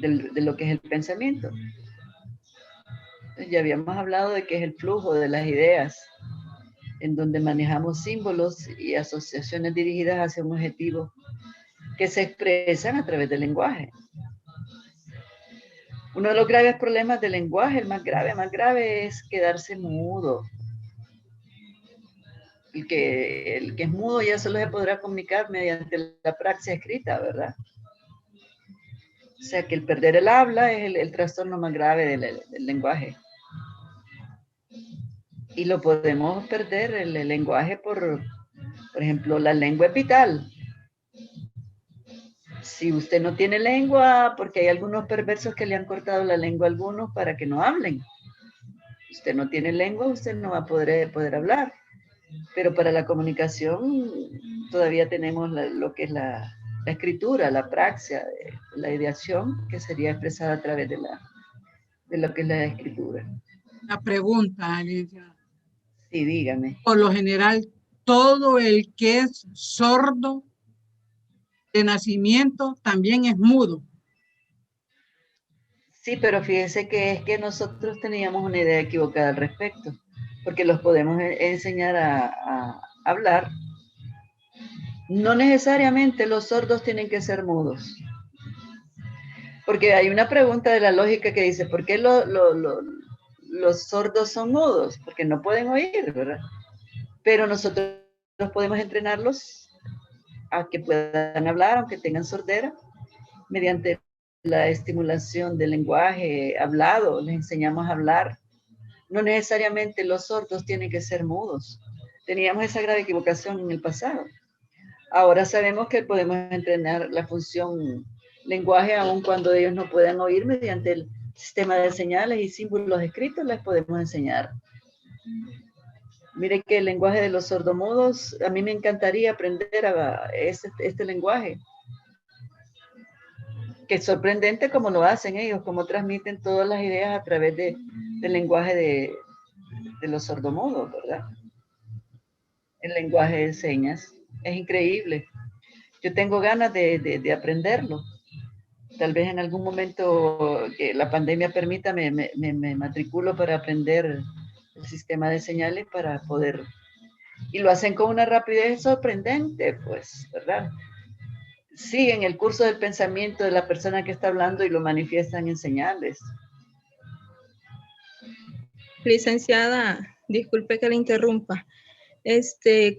de lo que es el pensamiento. Ya habíamos hablado de que es el flujo de las ideas, en donde manejamos símbolos y asociaciones dirigidas hacia un objetivo que se expresan a través del lenguaje. Uno de los graves problemas del lenguaje, el más grave es quedarse mudo. El que es mudo ya solo se podrá comunicar mediante la praxis escrita, ¿verdad? O sea que el perder el habla es el trastorno más grave del lenguaje. Y lo podemos perder el lenguaje por ejemplo, la lengua es vital. Si usted no tiene lengua, porque hay algunos perversos que le han cortado la lengua a algunos para que no hablen. Usted no tiene lengua, usted no va a poder hablar. Pero para la comunicación todavía tenemos lo que es la escritura, la praxia, la ideación, que sería expresada a través de lo que es la escritura. La pregunta, Alicia. Sí, dígame. Por lo general, todo el que es sordo de nacimiento también es mudo. Sí, pero fíjense que es que nosotros teníamos una idea equivocada al respecto, porque los podemos enseñar a hablar. No necesariamente los sordos tienen que ser mudos. Porque hay una pregunta de la lógica que dice, ¿por qué los sordos son mudos? Porque no pueden oír, ¿verdad? Pero nosotros podemos entrenarlos a que puedan hablar, aunque tengan sordera, mediante la estimulación del lenguaje hablado, les enseñamos a hablar. No necesariamente los sordos tienen que ser mudos. Teníamos esa grave equivocación en el pasado. Ahora sabemos que podemos entrenar la función lenguaje aun cuando ellos no puedan oír mediante el sistema de señales y símbolos escritos, les podemos enseñar. Mire que el lenguaje de los sordomudos, a mí me encantaría aprender este lenguaje. Que es sorprendente cómo lo hacen ellos, cómo transmiten todas las ideas a través del lenguaje de los sordomudos, ¿verdad? El lenguaje de señas. Es increíble. Yo tengo ganas de aprenderlo. Tal vez en algún momento que la pandemia permita, me matriculo para aprender el sistema de señales para poder... Y lo hacen con una rapidez sorprendente, pues, ¿verdad? Siguen el curso del pensamiento de la persona que está hablando y lo manifiestan en señales. Licenciada, disculpe que le interrumpa.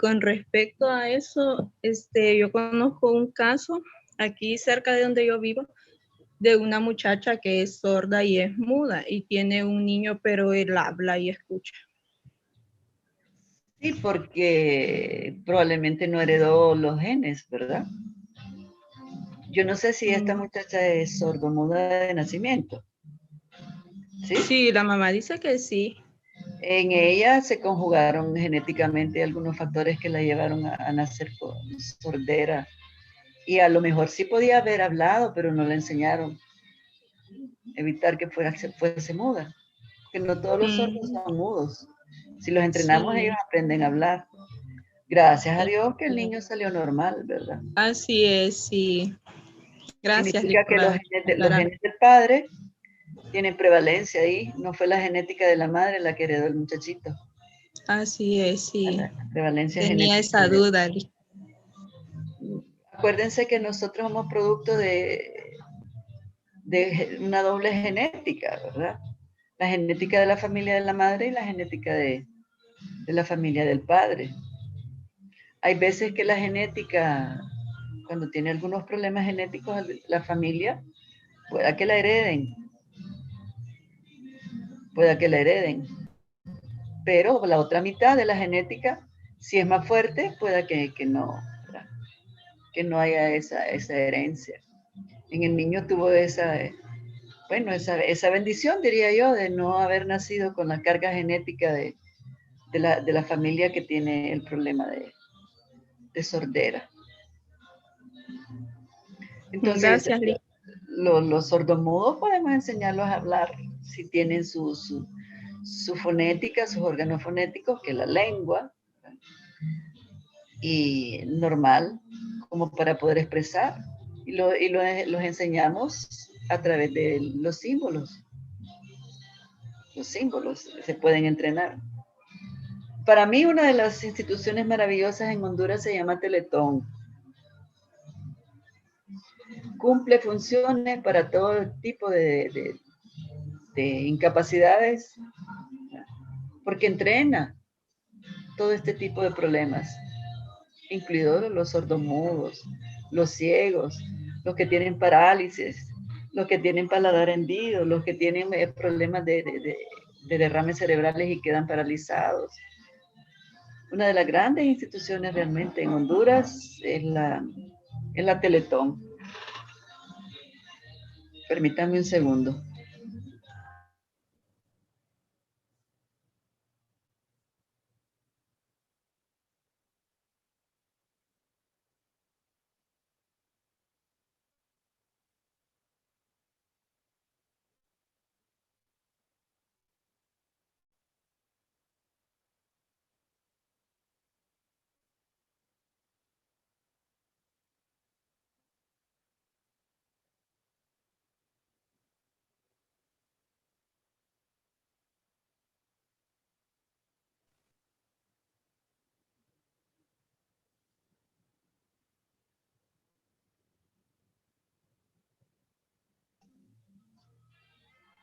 Con respecto a eso, yo conozco un caso aquí cerca de donde yo vivo de una muchacha que es sorda y es muda y tiene un niño, pero él habla y escucha. Sí, porque probablemente no heredó los genes, ¿verdad? Yo no sé si esta muchacha es sordomuda de nacimiento. ¿Sí? Sí, la mamá dice que sí. En ella se conjugaron genéticamente algunos factores que la llevaron a nacer con sordera. Y a lo mejor sí podía haber hablado, pero no le enseñaron. Evitar que fuese muda. Que no todos los sordos son mudos. Si los entrenamos, ellos aprenden a hablar. Gracias a Dios que el niño salió normal, ¿verdad? Así es, sí. Gracias, Significa que los genes del padre tienen prevalencia ahí. No fue la genética de la madre la que heredó el muchachito. Así es, sí. La prevalencia Tenía genética. esa duda. Acuérdense que nosotros somos producto de una doble genética, ¿verdad? La genética de la familia de la madre y la genética de la familia del padre. Hay veces que la genética, cuando tiene algunos problemas genéticos, la familia, pueda que la hereden. Pero la otra mitad de la genética, si es más fuerte, pueda que no, ¿verdad? Que no haya esa herencia. En el niño tuvo esa bendición, diría yo, de no haber nacido con la carga genética de la familia que tiene el problema de sordera. Entonces, gracias, los sordomudos podemos enseñarlos a hablar si tienen su fonética, sus órganos fonéticos, que es la lengua, y normal, como para poder expresar. Y los enseñamos a través de los símbolos. Los símbolos se pueden entrenar. Para mí, una de las instituciones maravillosas en Honduras se llama Teletón. Cumple funciones para todo tipo de incapacidades, porque entrena todo este tipo de problemas, incluidos los sordomudos, los ciegos, los que tienen parálisis, los que tienen paladar hendido, los que tienen problemas de derrames cerebrales y quedan paralizados. Una de las grandes instituciones realmente en Honduras es la Teletón. Permítanme un segundo.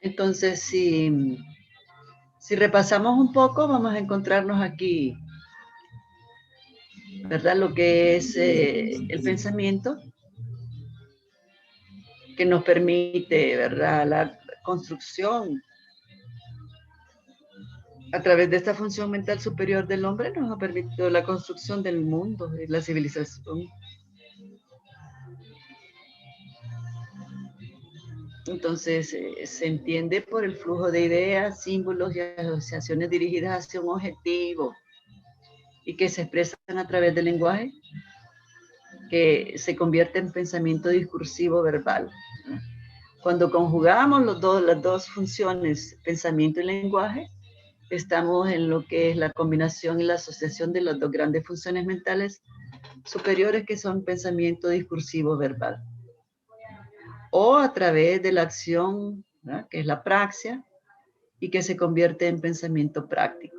Entonces, si repasamos un poco, vamos a encontrarnos aquí, ¿verdad? Lo que es el pensamiento, que nos permite, ¿verdad? La construcción a través de esta función mental superior del hombre, nos ha permitido la construcción del mundo, de la civilización. Entonces, se entiende por el flujo de ideas, símbolos y asociaciones dirigidas hacia un objetivo y que se expresan a través del lenguaje, que se convierte en pensamiento discursivo verbal. Cuando conjugamos las dos funciones, pensamiento y lenguaje, estamos en lo que es la combinación y la asociación de las dos grandes funciones mentales superiores, que son pensamiento discursivo verbal. O a través de la acción, ¿verdad?, que es la praxia, y que se convierte en pensamiento práctico.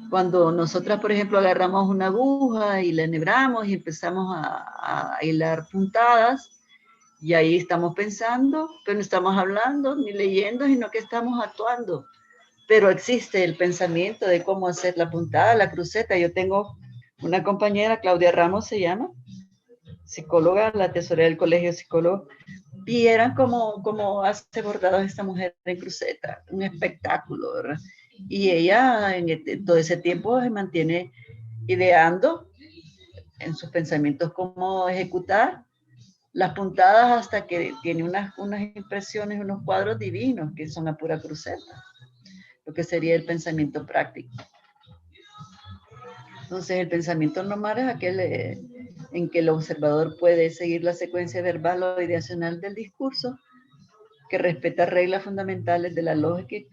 Cuando nosotras, por ejemplo, agarramos una aguja y la enhebramos y empezamos a hilar puntadas, y ahí estamos pensando, pero no estamos hablando ni leyendo, sino que estamos actuando. Pero existe el pensamiento de cómo hacer la puntada, la cruceta. Yo tengo una compañera, Claudia Ramos se llama, psicóloga, la tesorera del colegio psicólogo, y eran como hace bordados esta mujer en cruceta, un espectáculo, ¿verdad? Y ella en todo ese tiempo se mantiene ideando en sus pensamientos cómo ejecutar las puntadas hasta que tiene unas impresiones, unos cuadros divinos que son a pura cruceta, lo que sería el pensamiento práctico. Entonces, el pensamiento normal es aquel en que el observador puede seguir la secuencia verbal o ideacional del discurso, que respeta reglas fundamentales de la lógica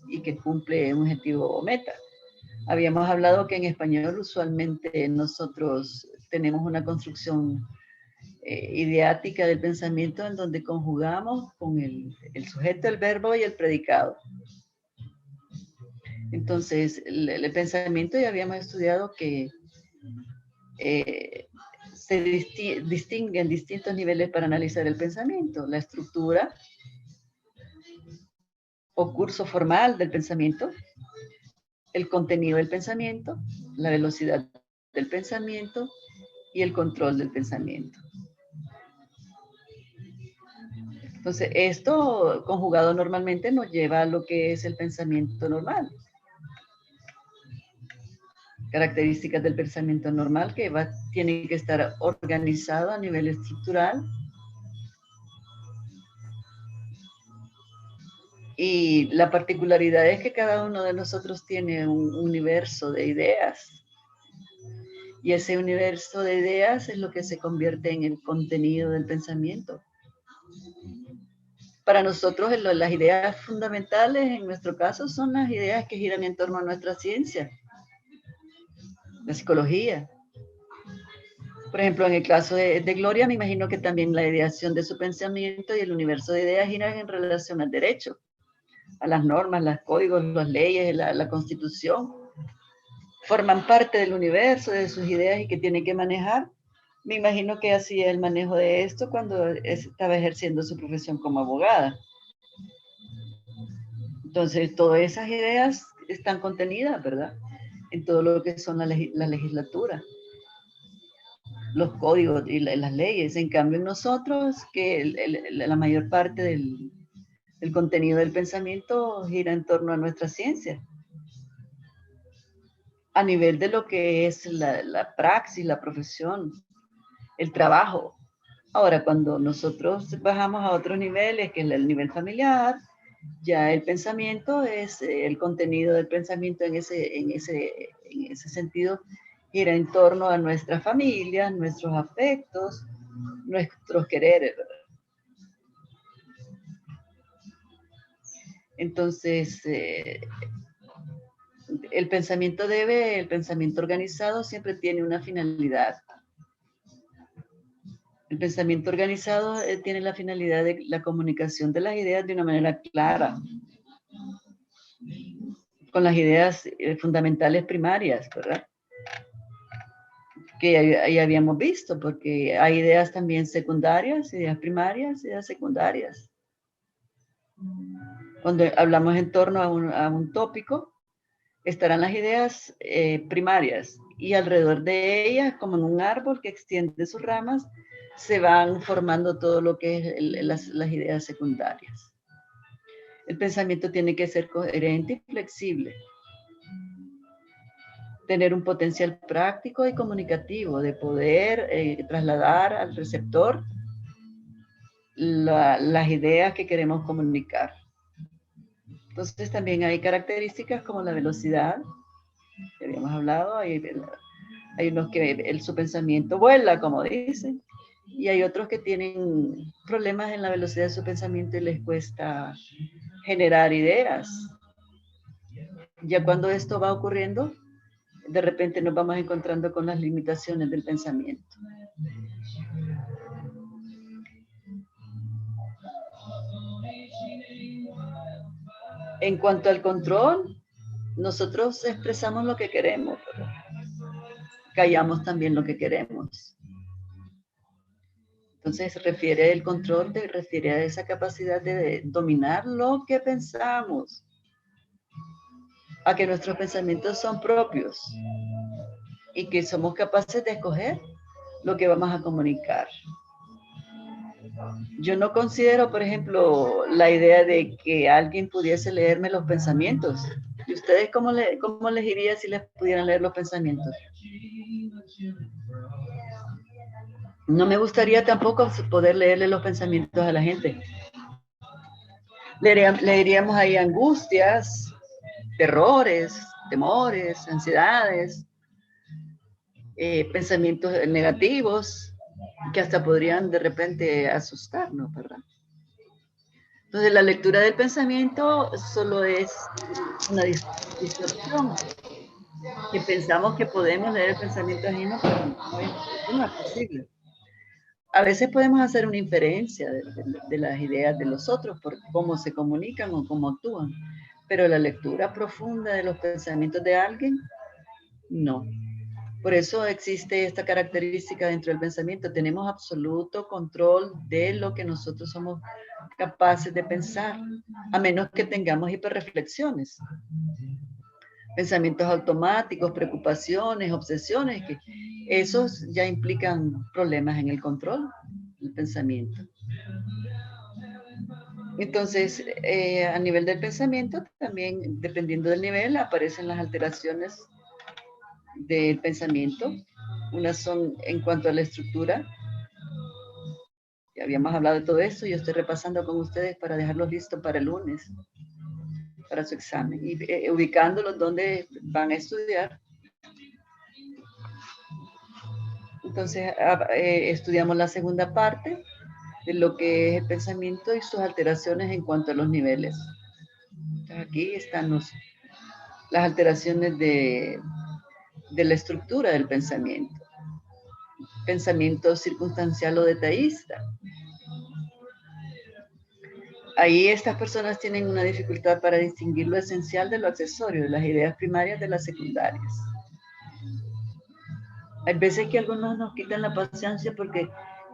y que cumple un objetivo o meta. Habíamos hablado que en español usualmente nosotros tenemos una construcción ideática del pensamiento en donde conjugamos con el sujeto, el verbo y el predicado. Entonces, el pensamiento ya habíamos estudiado que se distinguen distintos niveles para analizar el pensamiento. La estructura o curso formal del pensamiento, el contenido del pensamiento, la velocidad del pensamiento y el control del pensamiento. Entonces, esto conjugado normalmente nos lleva a lo que es el pensamiento normal. Características del pensamiento normal que tiene que estar organizado a nivel estructural. Y la particularidad es que cada uno de nosotros tiene un universo de ideas. Y ese universo de ideas es lo que se convierte en el contenido del pensamiento. Para nosotros, las ideas fundamentales, en nuestro caso, son las ideas que giran en torno a nuestra ciencia, la psicología. Por ejemplo, en el caso de Gloria, me imagino que también la ideación de su pensamiento y el universo de ideas giran en relación al derecho, a las normas, los códigos, las leyes, la Constitución. Forman parte del universo, de sus ideas y que tiene que manejar. Me imagino que hacía el manejo de esto cuando estaba ejerciendo su profesión como abogada. Entonces, todas esas ideas están contenidas, ¿verdad? En todo lo que son la legislatura, los códigos y las leyes. En cambio, nosotros, que la mayor parte del contenido del pensamiento gira en torno a nuestra ciencia, a nivel de lo que es la praxis, la profesión, el trabajo. Ahora, cuando nosotros bajamos a otros niveles, que es el nivel familiar, ya el pensamiento es, el contenido del pensamiento en ese sentido gira en torno a nuestra familia, nuestros afectos, nuestros quereres, ¿verdad? Entonces, el pensamiento organizado siempre tiene una finalidad. El pensamiento organizado tiene la finalidad de la comunicación de las ideas de una manera clara, con las ideas fundamentales primarias, ¿verdad? Que ya habíamos visto, porque hay ideas también secundarias, ideas primarias, ideas secundarias. Cuando hablamos en torno a un tópico, estarán las ideas primarias y alrededor de ellas, como en un árbol que extiende sus ramas, se van formando todo lo que es las ideas secundarias. El pensamiento tiene que ser coherente y flexible. Tener un potencial práctico y comunicativo de poder trasladar al receptor las ideas que queremos comunicar. Entonces también hay características como la velocidad, que habíamos hablado, hay unos que su pensamiento vuela, como dicen, y hay otros que tienen problemas en la velocidad de su pensamiento y les cuesta generar ideas. Ya cuando esto va ocurriendo, de repente nos vamos encontrando con las limitaciones del pensamiento. En cuanto al control, nosotros expresamos lo que queremos, pero callamos también lo que queremos. Entonces, el control refiere a esa capacidad de dominar lo que pensamos, a que nuestros pensamientos son propios y que somos capaces de escoger lo que vamos a comunicar. Yo no considero, por ejemplo, la idea de que alguien pudiese leerme los pensamientos. ¿Y ustedes cómo les iría si les pudieran leer los pensamientos? No me gustaría tampoco poder leerle los pensamientos a la gente. Leeríamos ahí angustias, terrores, temores, ansiedades, pensamientos negativos que hasta podrían de repente asustarnos, ¿verdad? Entonces la lectura del pensamiento solo es una distorsión, que pensamos que podemos leer el pensamiento ajeno, pero no es posible. A veces podemos hacer una inferencia de las ideas de los otros por cómo se comunican o cómo actúan, pero la lectura profunda de los pensamientos de alguien, no. Por eso existe esta característica dentro del pensamiento. Tenemos absoluto control de lo que nosotros somos capaces de pensar, a menos que tengamos hiperreflexiones. Pensamientos automáticos, preocupaciones, obsesiones, que esos ya implican problemas en el control del pensamiento. Entonces, a nivel del pensamiento, también dependiendo del nivel, aparecen las alteraciones del pensamiento. Unas son en cuanto a la estructura. Ya habíamos hablado de todo eso. Yo estoy repasando con ustedes para dejarlos listos para el lunes, para su examen, y ubicándolos donde van a estudiar. Entonces, estudiamos la segunda parte de lo que es el pensamiento y sus alteraciones en cuanto a los niveles. Entonces, aquí están las alteraciones de la estructura del pensamiento. pensamiento circunstancial o detallista. Ahí estas personas tienen una dificultad para distinguir lo esencial de lo accesorio, de las ideas primarias de las secundarias. Hay veces que algunos nos quitan la paciencia porque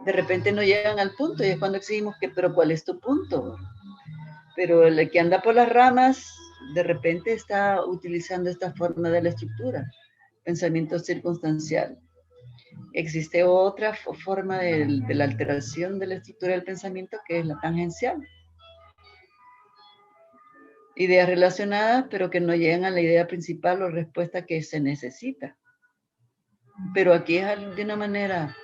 de repente no llegan al punto y es cuando exigimos que, pero ¿cuál es tu punto? Pero el que anda por las ramas de repente está utilizando esta forma de la estructura, pensamiento circunstancial. Existe otra forma de la alteración de la estructura del pensamiento que es la tangencial. Ideas relacionadas, pero que no llegan a la idea principal o respuesta que se necesita. Pero aquí es de una manera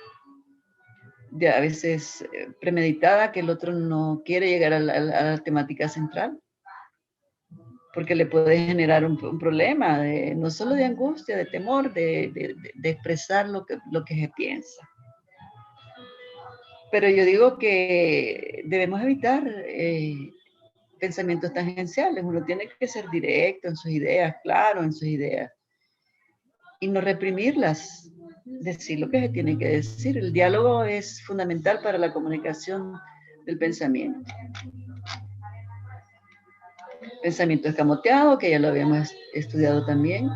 a veces premeditada, que el otro no quiere llegar a la temática central, porque le puede generar un problema, no solo de angustia, de temor, de expresar lo que se piensa. Pero yo digo que debemos evitar pensamientos tangenciales. Uno tiene que ser directo en sus ideas, claro en sus ideas, y no reprimirlas, decir lo que se tiene que decir. El diálogo es fundamental para la comunicación del pensamiento. Pensamiento escamoteado, que ya lo habíamos estudiado también.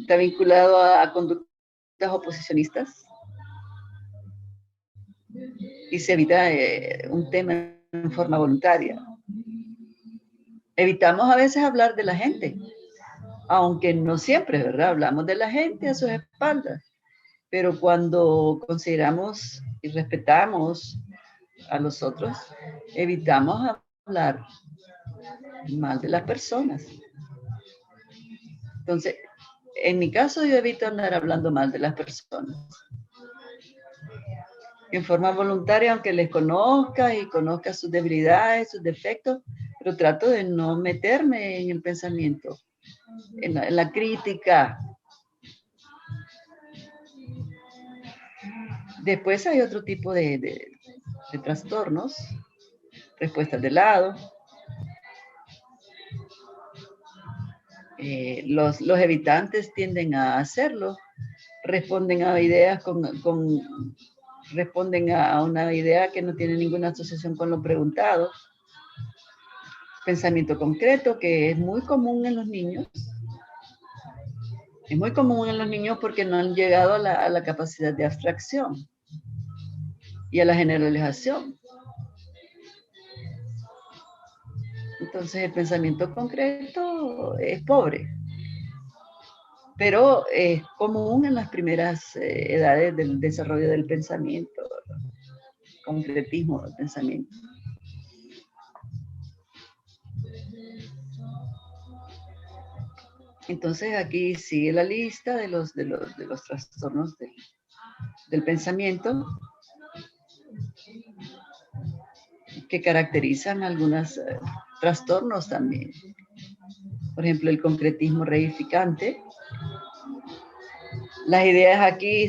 Está vinculado a conductas oposicionistas. Y se evita un tema en forma voluntaria. Evitamos a veces hablar de la gente, aunque no siempre, ¿verdad? Hablamos de la gente a sus espaldas. Pero cuando consideramos y respetamos a los otros, evitamos hablar mal de las personas. Entonces, en mi caso, yo evito andar hablando mal de las personas. En forma voluntaria, aunque les conozca y conozca sus debilidades, sus defectos, pero trato de no meterme en el pensamiento, en la crítica. Después hay otro tipo de trastornos, respuestas de lado. Los evitantes tienden a hacerlo, responden a ideas responden a una idea que no tiene ninguna asociación con lo preguntado. Pensamiento concreto, que es muy común en los niños. Es muy común en los niños porque no han llegado a la capacidad de abstracción y a la generalización. Entonces el pensamiento concreto es pobre, pero es común en las primeras edades del desarrollo del pensamiento, concretismo del pensamiento. Entonces aquí sigue la lista de los trastornos del pensamiento que caracterizan algunos trastornos también. Por ejemplo, el concretismo reificante. Las ideas aquí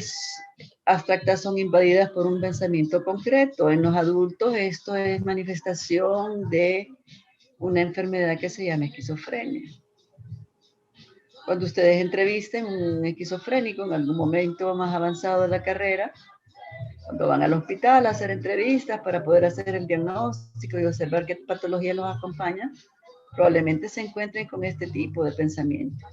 abstractas son invadidas por un pensamiento concreto. En los adultos esto es manifestación de una enfermedad que se llama esquizofrenia. Cuando ustedes entrevisten un esquizofrénico en algún momento más avanzado de la carrera, cuando van al hospital a hacer entrevistas para poder hacer el diagnóstico y observar qué patología los acompaña, probablemente se encuentren con este tipo de pensamientos.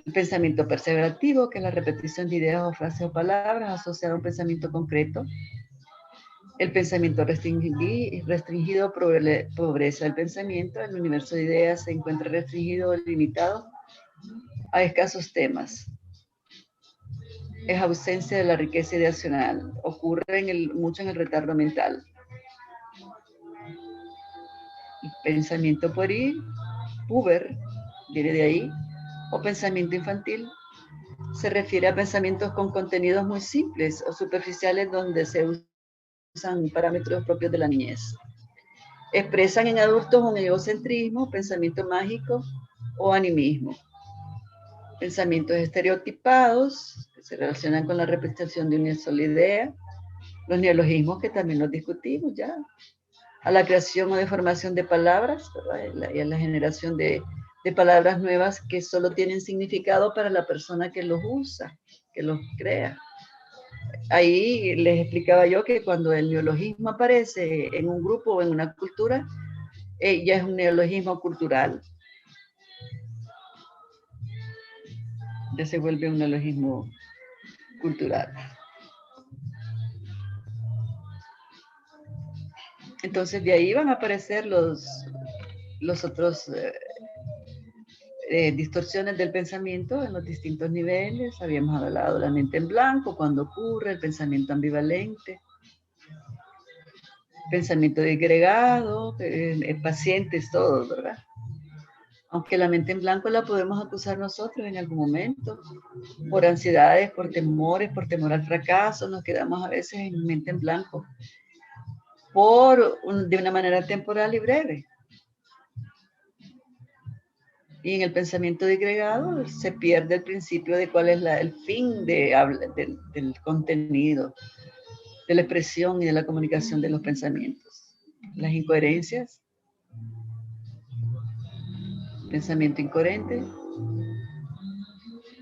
El pensamiento perseverativo, que es la repetición de ideas o frases o palabras asociadas a un pensamiento concreto. El pensamiento restringido pobreza del pensamiento. El universo de ideas se encuentra restringido o limitado a escasos temas. Es ausencia de la riqueza ideacional. Ocurre mucho en el retardo mental. El pensamiento pueril, puber, viene de ahí, o pensamiento infantil, se refiere a pensamientos con contenidos muy simples o superficiales donde se usan parámetros propios de la niñez. Expresan en adultos un egocentrismo, pensamiento mágico o animismo. Pensamientos estereotipados que se relacionan con la repetición de una sola idea. Los neologismos, que también los discutimos ya. A la creación o deformación de palabras, ¿verdad? Y a la generación de de palabras nuevas que solo tienen significado para la persona que los usa, que los crea. Ahí les explicaba yo que cuando el neologismo aparece en un grupo o en una cultura, ya es un neologismo cultural. Ya se vuelve un neologismo cultural. Entonces de ahí van a aparecer los otros distorsiones del pensamiento en los distintos niveles. Habíamos hablado de la mente en blanco, cuando ocurre, el pensamiento ambivalente, pensamiento disgregado, pacientes todos, ¿verdad? Aunque la mente en blanco la podemos acusar nosotros en algún momento, por ansiedades, por temores, por temor al fracaso, nos quedamos a veces en mente en blanco, de una manera temporal y breve. Y en el pensamiento disgregado se pierde el principio de cuál es el fin del contenido, de la expresión y de la comunicación de los pensamientos. Las incoherencias, pensamiento incoherente.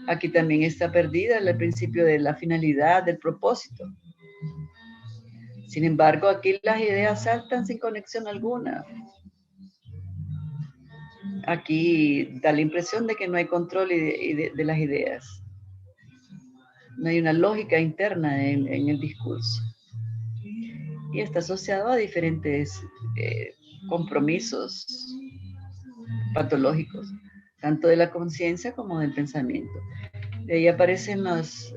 Aquí también está perdida el principio de la finalidad, del propósito. Sin embargo, aquí las ideas saltan sin conexión alguna. Aquí da la impresión de que no hay control de las ideas. No hay una lógica interna en el discurso. Y está asociado a diferentes compromisos patológicos, tanto de la conciencia como del pensamiento. De ahí aparecen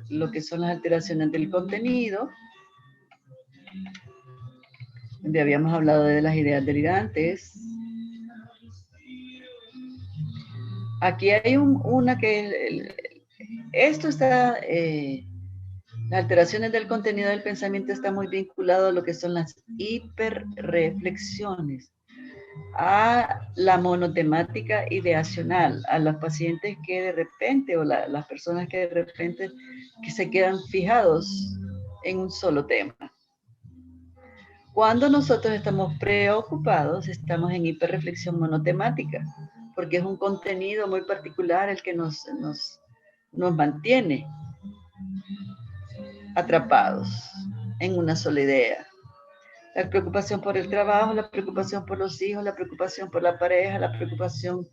lo que son las alteraciones del contenido, donde habíamos hablado de las ideas delirantes. Aquí hay una que esto está, las alteraciones del contenido del pensamiento está muy vinculado a lo que son las hiperreflexiones, a la monotemática ideacional, a los pacientes que de repente, o las personas que de repente que se quedan fijados en un solo tema. Cuando nosotros estamos preocupados, estamos en hiperreflexión monotemática, porque es un contenido muy particular el que nos mantiene atrapados en una sola idea. La preocupación por el trabajo, la preocupación por los hijos, la preocupación por la pareja, la preocupación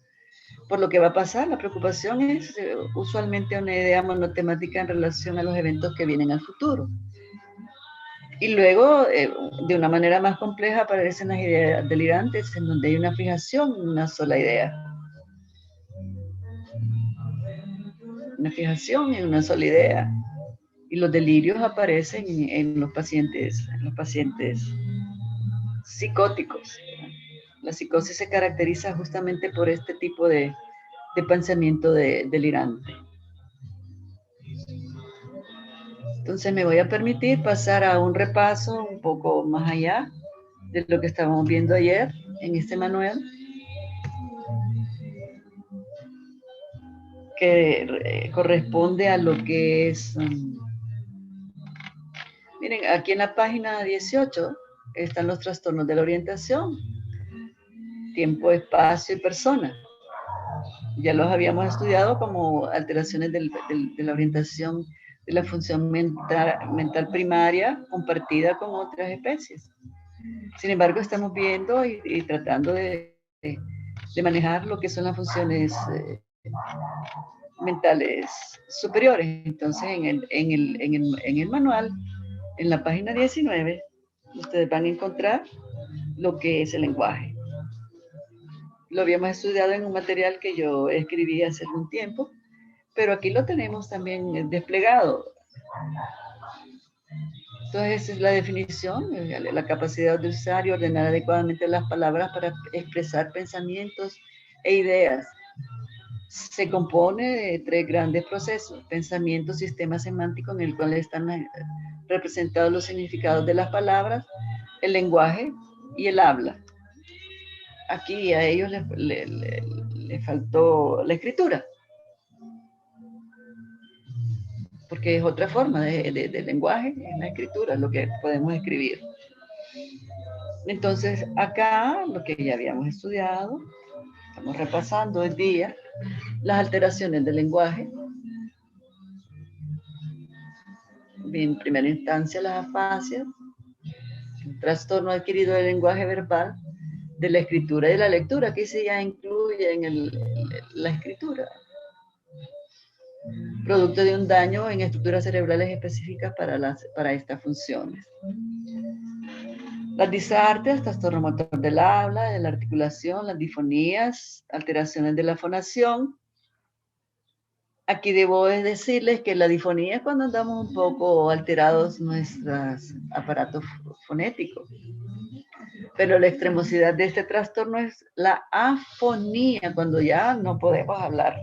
por lo que va a pasar. La preocupación es usualmente una idea monotemática en relación a los eventos que vienen al futuro. Y luego, de una manera más compleja, aparecen las ideas delirantes, en donde hay una fijación en una sola idea. Una fijación en una sola idea. Y los delirios aparecen en los pacientes psicóticos. La psicosis se caracteriza justamente por este tipo de pensamiento delirante. Entonces me voy a permitir pasar a un repaso un poco más allá de lo que estábamos viendo ayer en este manual, que corresponde a lo que es... miren, aquí en la página 18 están los trastornos de la orientación, tiempo, espacio y persona. Ya los habíamos estudiado como alteraciones de la orientación de la función mental primaria compartida con otras especies. Sin embargo, estamos viendo y tratando de manejar lo que son las funciones mentales superiores. Entonces, en el manual, en la página 19, ustedes van a encontrar lo que es el lenguaje. Lo habíamos estudiado en un material que yo escribí hace algún tiempo, pero aquí lo tenemos también desplegado. Entonces, esa es la definición, la capacidad de usar y ordenar adecuadamente las palabras para expresar pensamientos e ideas. Se compone de 3 grandes procesos: pensamiento, sistema semántico, en el cual están representados los significados de las palabras, el lenguaje y el habla. Aquí a ellos les faltó la escritura, porque es otra forma de lenguaje, es la escritura, lo que podemos escribir. Entonces, acá, lo que ya habíamos estudiado, Estamos repasando hoy día las alteraciones del lenguaje. En primera instancia, las afasias, el trastorno adquirido del lenguaje verbal, de la escritura y de la lectura. Aquí sí ya incluye en la escritura, producto de un daño en estructuras cerebrales específicas para estas funciones. Las disartrias, trastorno motor del habla, de la articulación, las difonías, alteraciones de la fonación. Aquí debo decirles que la difonía es cuando andamos un poco alterados nuestros aparatos fonéticos. Pero la extremosidad de este trastorno es la afonía, cuando ya no podemos hablar.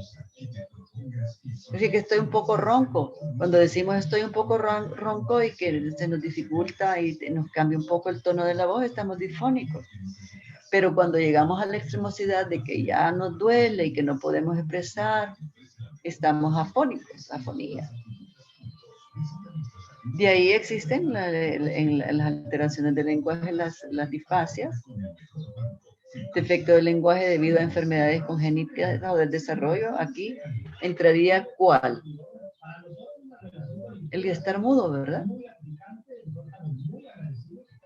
Es decir, que estoy un poco ronco. Cuando decimos estoy un poco ronco y que se nos dificulta y nos cambia un poco el tono de la voz, estamos difónicos. Pero cuando llegamos a la extremosidad de que ya nos duele y que no podemos expresar, estamos afónicos, afonía. De ahí existen las alteraciones del lenguaje, las disfasias, defecto del lenguaje debido a enfermedades congénitas o del desarrollo. Aquí entraría ¿cuál? El estar mudo, ¿verdad?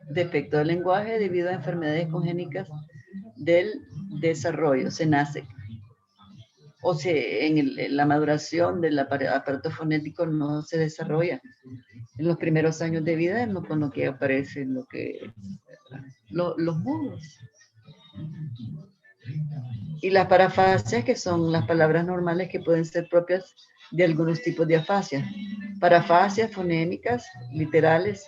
Defecto del lenguaje debido a enfermedades congénitas del desarrollo. Se nace. O sea, en la maduración del aparato fonético no se desarrolla. En los primeros años de vida, con lo que aparecen los mudos. Y las parafasias, que son las palabras normales que pueden ser propias de algunos tipos de afasias. Parafasias fonémicas, literales,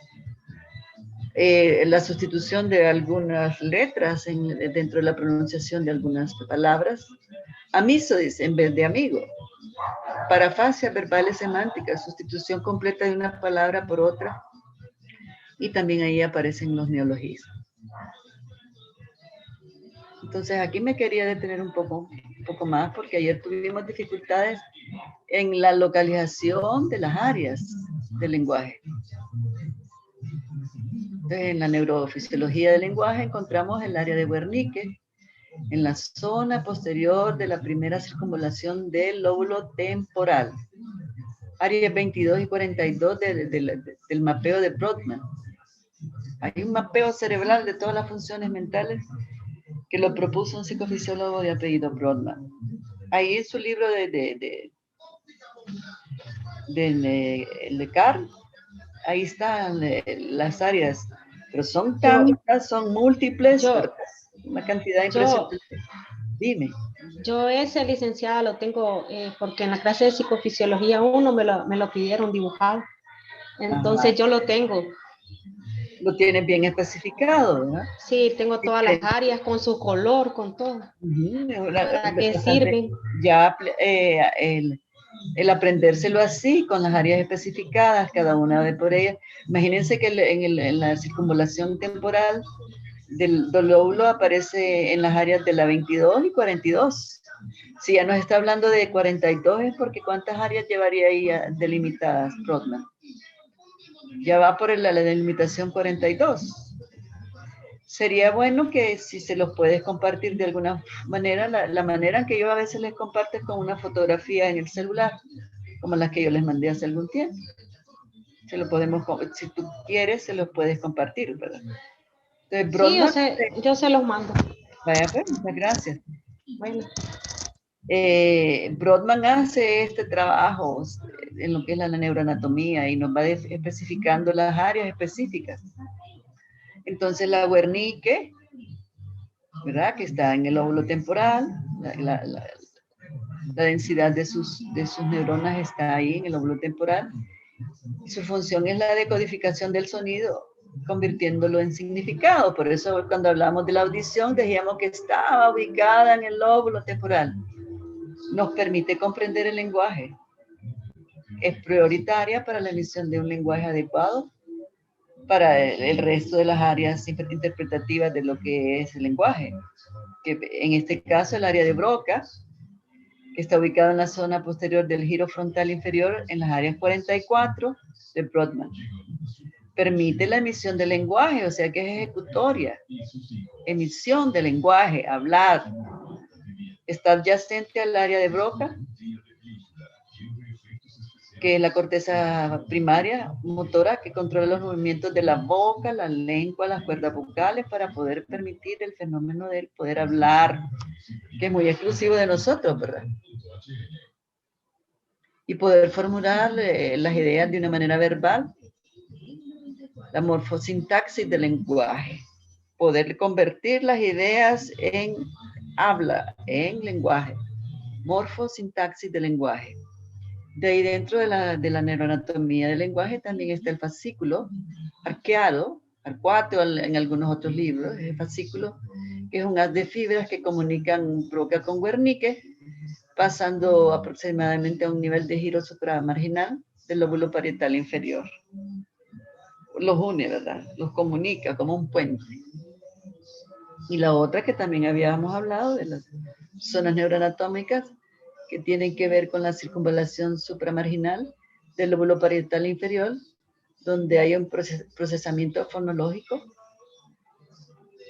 la sustitución de algunas letras dentro de la pronunciación de algunas palabras. Amisois en vez de amigo. Parafasias verbales semánticas, sustitución completa de una palabra por otra. Y también ahí aparecen los neologismos. Entonces aquí me quería detener un poco más porque ayer tuvimos dificultades en la localización de las áreas del lenguaje. Entonces, en la neurofisiología del lenguaje encontramos el área de Wernicke, en la zona posterior de la primera circunvalación del lóbulo temporal. Áreas 22 y 42 del mapeo de Brodmann. Hay un mapeo cerebral de todas las funciones mentales que lo propuso un psicofisiólogo de apellido Brodmann. Ahí en su libro de Carl, ahí están las áreas, pero son tantas, son múltiples, una cantidad impresionante. Dime. Yo ese licenciada lo tengo porque en la clase de psicofisiología 1 me lo pidieron dibujado. Entonces yo lo tengo. Lo tienes bien especificado, ¿verdad? Sí, tengo todas las áreas con su color, con todo. ¿Para qué sirven? Ya el aprendérselo así, con las áreas especificadas, cada una de por ellas. Imagínense que en la circunvalación temporal del lóbulo aparece en las áreas de la 22 y 42. Si ya nos está hablando de 42 es porque ¿cuántas áreas llevaría ahí delimitadas, Brodmann? Ya va por la delimitación 42. Sería bueno que si se los puedes compartir de alguna manera, la manera en que yo a veces les comparto es con una fotografía en el celular, como las que yo les mandé hace algún tiempo. Se lo podemos, si tú quieres, se los puedes compartir, ¿verdad? Entonces, Brodmann, sí, yo se los mando. Vaya, pues, muchas gracias. Bueno. Brodmann hace este trabajo en lo que es la neuroanatomía y nos va especificando las áreas específicas. Entonces la Wernicke, ¿verdad? Que está en el lóbulo temporal, la densidad de sus neuronas está ahí en el lóbulo temporal. Y su función es la decodificación del sonido, convirtiéndolo en significado. Por eso cuando hablamos de la audición decíamos que estaba ubicada en el lóbulo temporal. Nos permite comprender el lenguaje. Es prioritaria para la emisión de un lenguaje adecuado para el resto de las áreas interpretativas de lo que es el lenguaje. Que en este caso el área de Broca, que está ubicada en la zona posterior del giro frontal inferior en las áreas 44 de Brodmann. Permite la emisión del lenguaje, o sea que es ejecutoria. Emisión del lenguaje, hablar. Está adyacente al área de Broca, que es la corteza primaria motora que controla los movimientos de la boca, la lengua, las cuerdas vocales para poder permitir el fenómeno del poder hablar, que es muy exclusivo de nosotros, ¿verdad? Y poder formular las ideas de una manera verbal, la morfosintaxis del lenguaje, poder convertir las ideas en habla, en lenguaje, morfosintaxis del lenguaje. De ahí dentro de la neuroanatomía del lenguaje también está el fascículo arqueado, arcuato en algunos otros libros, el fascículo, que es un haz de fibras que comunican Broca con Wernicke, pasando aproximadamente a un nivel de giro supramarginal del lóbulo parietal inferior. Los une, ¿verdad? Los comunica como un puente. Y la otra que también habíamos hablado de las zonas neuroanatómicas que tienen que ver con la circunvalación supramarginal del lóbulo parietal inferior, donde hay un procesamiento fonológico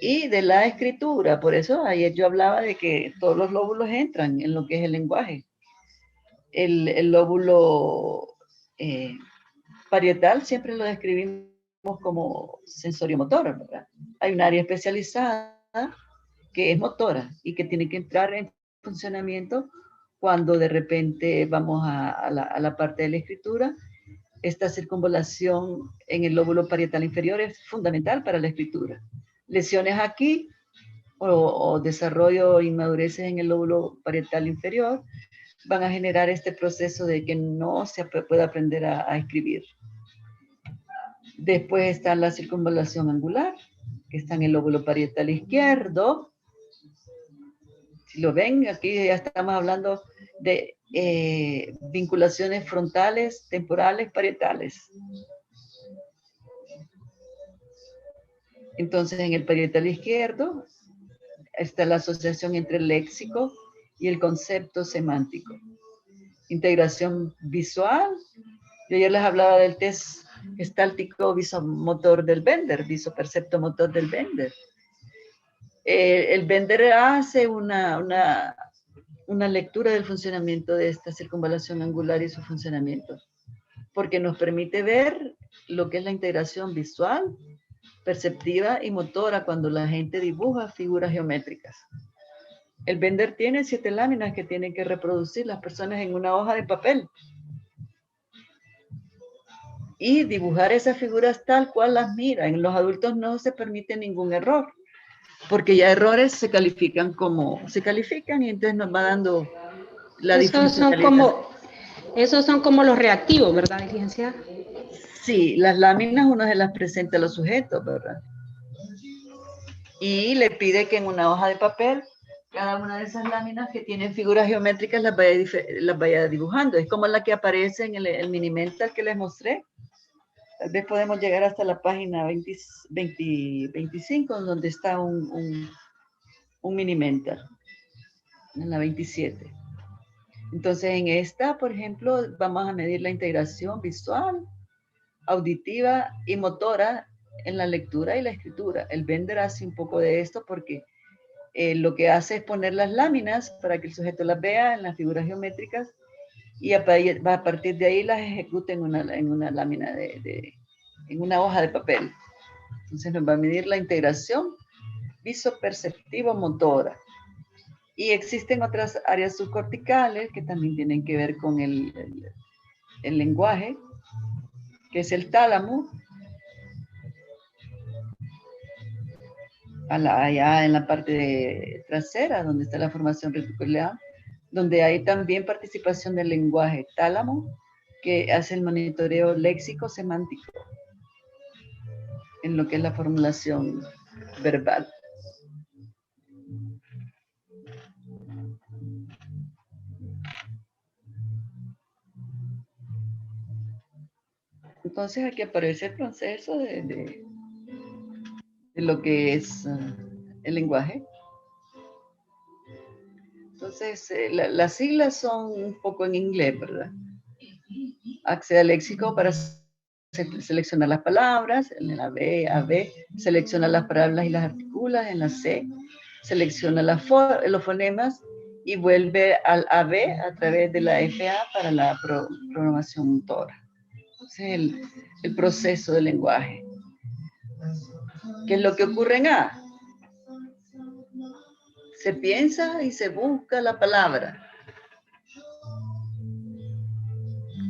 y de la escritura. Por eso ayer yo hablaba de que todos los lóbulos entran en lo que es el lenguaje. El lóbulo parietal siempre lo describimos como sensoriomotor, ¿verdad? Hay un área especializada que es motora y que tiene que entrar en funcionamiento cuando de repente vamos a la parte de la escritura. Esta circunvalación en el lóbulo parietal inferior es fundamental para la escritura. Lesiones aquí o desarrollo inmadureces en el lóbulo parietal inferior van a generar este proceso de que no se puede aprender a escribir. Después está la circunvalación angular, que está en el lóbulo parietal izquierdo. Si lo ven, aquí ya estamos hablando de vinculaciones frontales, temporales, parietales. Entonces, en el parietal izquierdo está la asociación entre el léxico y el concepto semántico. Integración visual. Yo ayer les hablaba del test gestáltico visomotor del Bender, visopercepto motor del Bender. El Bender hace una lectura del funcionamiento de esta circunvalación angular y su funcionamiento, porque nos permite ver lo que es la integración visual, perceptiva y motora cuando la gente dibuja figuras geométricas. El Bender tiene 7 láminas que tienen que reproducir las personas en una hoja de papel y dibujar esas figuras tal cual las mira. En los adultos no se permite ningún error, porque ya errores se califican y entonces nos va dando la disfuncionalidad. Esos son como los reactivos, ¿verdad, licenciada? Sí, las láminas uno se las presenta a los sujetos, ¿verdad? Y le pide que en una hoja de papel, cada una de esas láminas que tienen figuras geométricas las vaya dibujando. Es como la que aparece en el mini-mental que les mostré. Tal vez podemos llegar hasta la página 25, donde está un mini-mental, en la 27. Entonces, en esta, por ejemplo, vamos a medir la integración visual, auditiva y motora en la lectura y la escritura. El Bender hace un poco de esto porque lo que hace es poner las láminas para que el sujeto las vea en las figuras geométricas y a partir de ahí las ejecuta en una lámina en una hoja de papel. Entonces nos va a medir la integración visoperceptivo-motora. Y existen otras áreas subcorticales que también tienen que ver con el lenguaje, que es el tálamo, allá en la parte trasera, donde está la formación reticular, donde hay también participación del lenguaje tálamo, que hace el monitoreo léxico semántico en lo que es la formulación verbal. Entonces aquí aparece el proceso de lo que es el lenguaje. Entonces, las siglas son un poco en inglés, ¿verdad? Accede al léxico para seleccionar las palabras, en la B, AB, selecciona las palabras y las articula, en la C, selecciona los fonemas y vuelve al AB a través de la FA para la programación motora. Ese es el proceso del lenguaje. ¿Qué es lo que ocurre en A? Se piensa y se busca la palabra.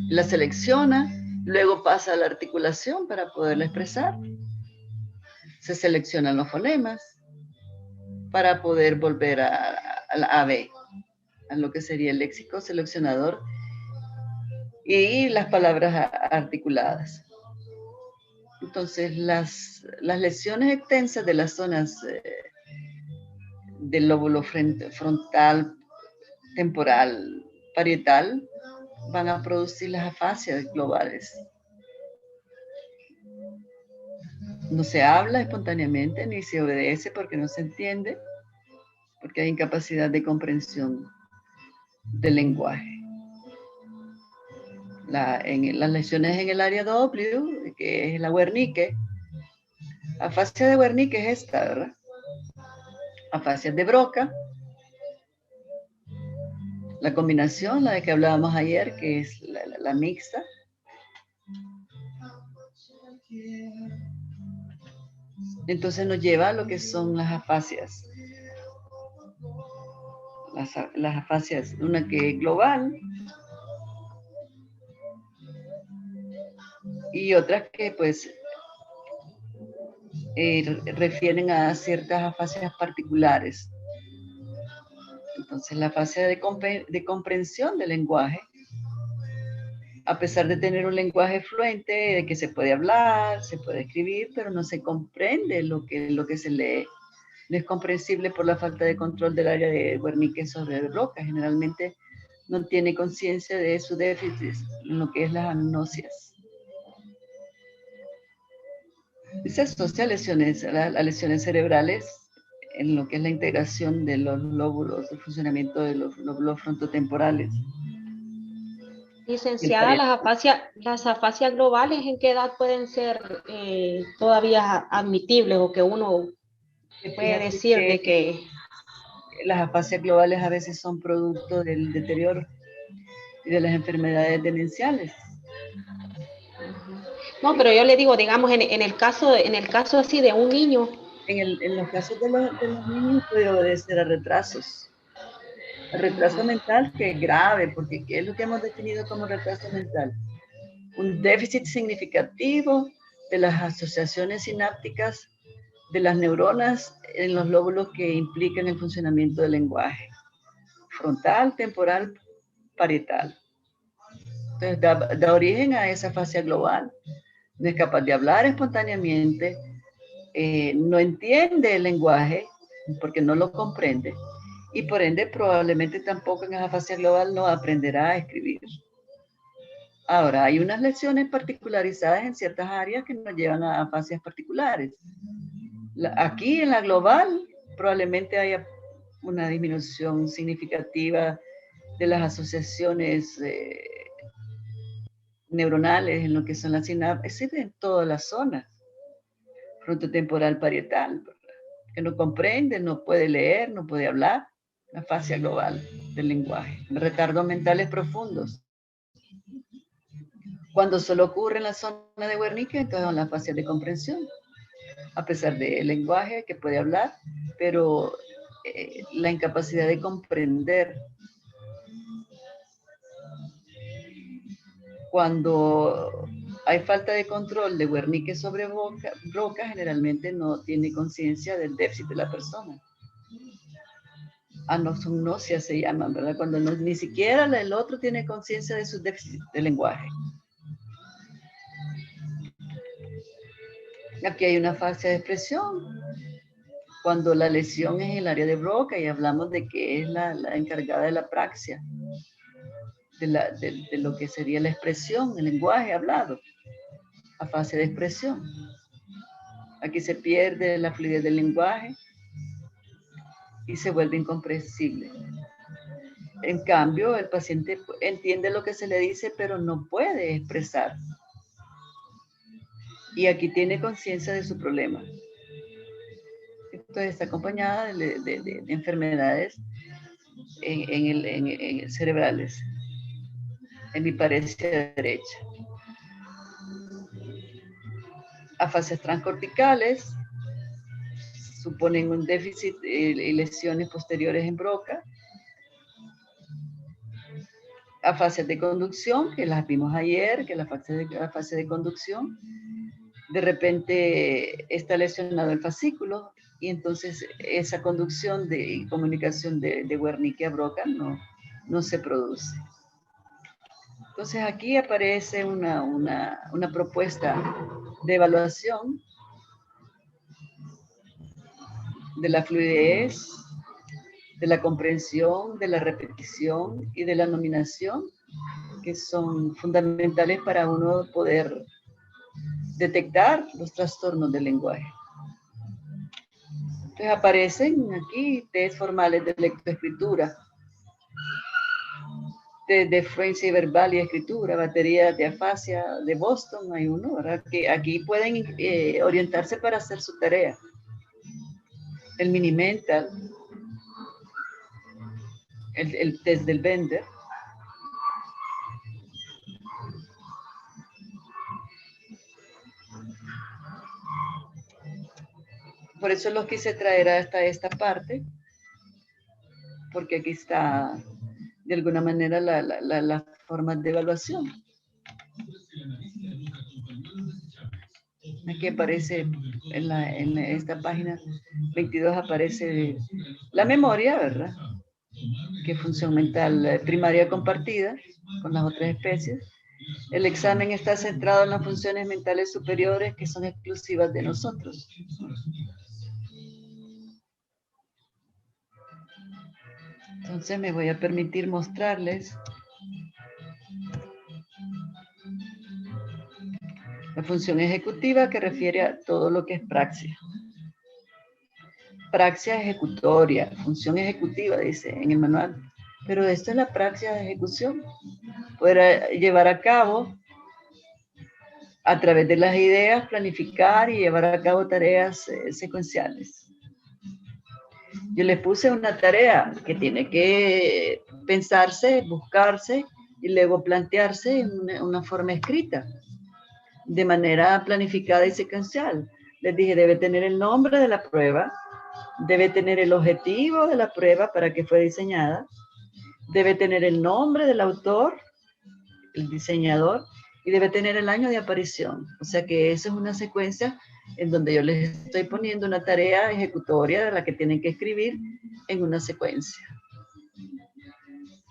La selecciona, luego pasa a la articulación para poderla expresar. Se seleccionan los fonemas para poder volver a la AB, a lo que sería el léxico seleccionador y las palabras articuladas. Entonces, las lesiones extensas de las zonas del lóbulo frontal, temporal, parietal, van a producir las afasias globales. No se habla espontáneamente ni se obedece porque no se entiende, porque hay incapacidad de comprensión del lenguaje. En las lesiones en el área W, que es la Wernicke, afasia de Wernicke es esta, ¿verdad? Afasia de Broca, la combinación, la de que hablábamos ayer, que es la mixta. Entonces nos lleva a lo que son las afasias. Las afasias, una que es global y otras que pues refieren a ciertas afasias particulares. Entonces la afasia de comprensión del lenguaje, a pesar de tener un lenguaje fluente, de que se puede hablar, se puede escribir, pero no se comprende lo que se lee. No es comprensible por la falta de control del área de Wernicke sobre Broca. Generalmente no tiene conciencia de su déficit en lo que es las agnosias. Se asocia a lesiones cerebrales en lo que es la integración de los lóbulos, el funcionamiento de los lóbulos frontotemporales. Licenciada, las afasias globales, ¿en qué edad pueden ser todavía admitibles o que uno puede decir de que... Las afasias globales a veces son producto del deterioro y de las enfermedades demenciales. No, pero yo le digo, digamos, en el caso así de un niño. En los casos de los niños puede obedecer a retrasos. El retraso mental, que es grave, porque ¿qué es lo que hemos definido como retraso mental? Un déficit significativo de las asociaciones sinápticas de las neuronas en los lóbulos que implican el funcionamiento del lenguaje. Frontal, temporal, parietal. Entonces da origen a esa afasia global. No es capaz de hablar espontáneamente, no entiende el lenguaje porque no lo comprende y por ende probablemente tampoco en esa afasia global no aprenderá a escribir. Ahora, hay unas lesiones particularizadas en ciertas áreas que nos llevan a afasias particulares. Aquí en la global probablemente haya una disminución significativa de las asociaciones neuronales en lo que son las sinapsis en todas las zonas. Frontotemporal parietal, ¿verdad? Que no comprende, no puede leer, no puede hablar, la afasia global del lenguaje. Retardos mentales profundos. Cuando solo ocurre en la zona de Wernicke, entonces son las afasias de comprensión. A pesar del lenguaje que puede hablar, pero la incapacidad de comprender. Cuando hay falta de control de Wernicke sobre Broca, generalmente no tiene conciencia del déficit de la persona. Anosognosia se llaman, ¿verdad? Cuando ni siquiera el otro tiene conciencia de su déficit de lenguaje. Aquí hay una afasia de expresión. Cuando la lesión es en el área de Broca y hablamos de que es la encargada de la praxia, de lo que sería la expresión, el lenguaje hablado. Afasia de expresión. Aquí se pierde la fluidez del lenguaje y se vuelve incomprensible. En cambio, el paciente entiende lo que se le dice, pero no puede expresar. Y aquí tiene conciencia de su problema. Entonces está acompañada de enfermedades cerebrales, en mi pared derecha. Afasias transcorticales suponen un déficit y lesiones posteriores en Broca. Afasias de conducción, que las vimos ayer, que la fase de conducción, de repente está lesionado el fascículo y entonces esa conducción y comunicación de Wernicke a Broca no se produce. Entonces aquí aparece una propuesta de evaluación de la fluidez, de la comprensión, de la repetición y de la nominación, que son fundamentales para uno poder detectar los trastornos del lenguaje. Entonces aparecen aquí test formales de lectoescritura, de fluencia verbal y escritura, batería de afasia de Boston, hay uno, ¿verdad? Que aquí pueden orientarse para hacer su tarea. El Minimental, el test del Bender. Por eso los quise traer hasta esta parte, porque aquí está de alguna manera la forma de evaluación. Aquí aparece en esta página 22 aparece la memoria, ¿verdad? Que función mental primaria compartida con las otras especies. El examen está centrado en las funciones mentales superiores que son exclusivas de nosotros. Entonces me voy a permitir mostrarles la función ejecutiva, que refiere a todo lo que es praxia. Praxia ejecutoria, función ejecutiva, dice en el manual. Pero esto es la praxia de ejecución. Poder llevar a cabo, a través de las ideas, planificar y llevar a cabo tareas secuenciales. Yo les puse una tarea que tiene que pensarse, buscarse y luego plantearse en una forma escrita, de manera planificada y secuencial. Les dije, debe tener el nombre de la prueba, debe tener el objetivo de la prueba para que fue diseñada, debe tener el nombre del autor, el diseñador, y debe tener el año de aparición. O sea que esa es una secuencia en donde yo les estoy poniendo una tarea ejecutoria de la que tienen que escribir en una secuencia.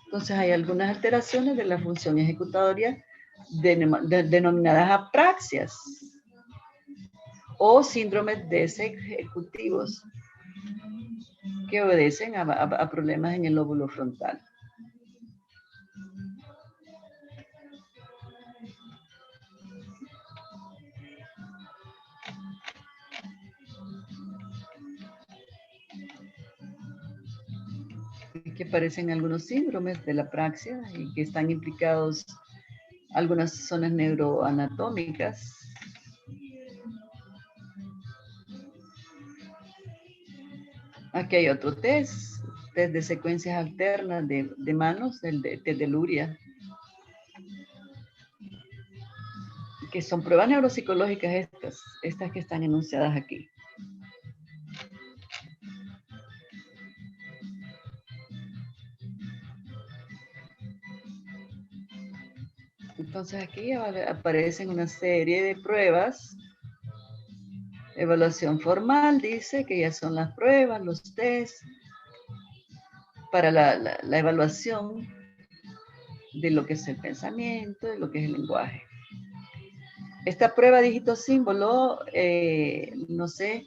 Entonces hay algunas alteraciones de la función ejecutatoria denominadas apraxias o síndromes desejecutivos que obedecen a problemas en el lóbulo frontal. Que aparecen algunos síndromes de la apraxia y que están implicados algunas zonas neuroanatómicas. Aquí hay otro test de secuencias alternas de manos, el de Luria, que son pruebas neuropsicológicas estas que están enunciadas aquí. Entonces aquí aparecen una serie de pruebas. Evaluación formal dice que ya son las pruebas, los test, para la evaluación de lo que es el pensamiento, de lo que es el lenguaje. Esta prueba dígito símbolo, no sé,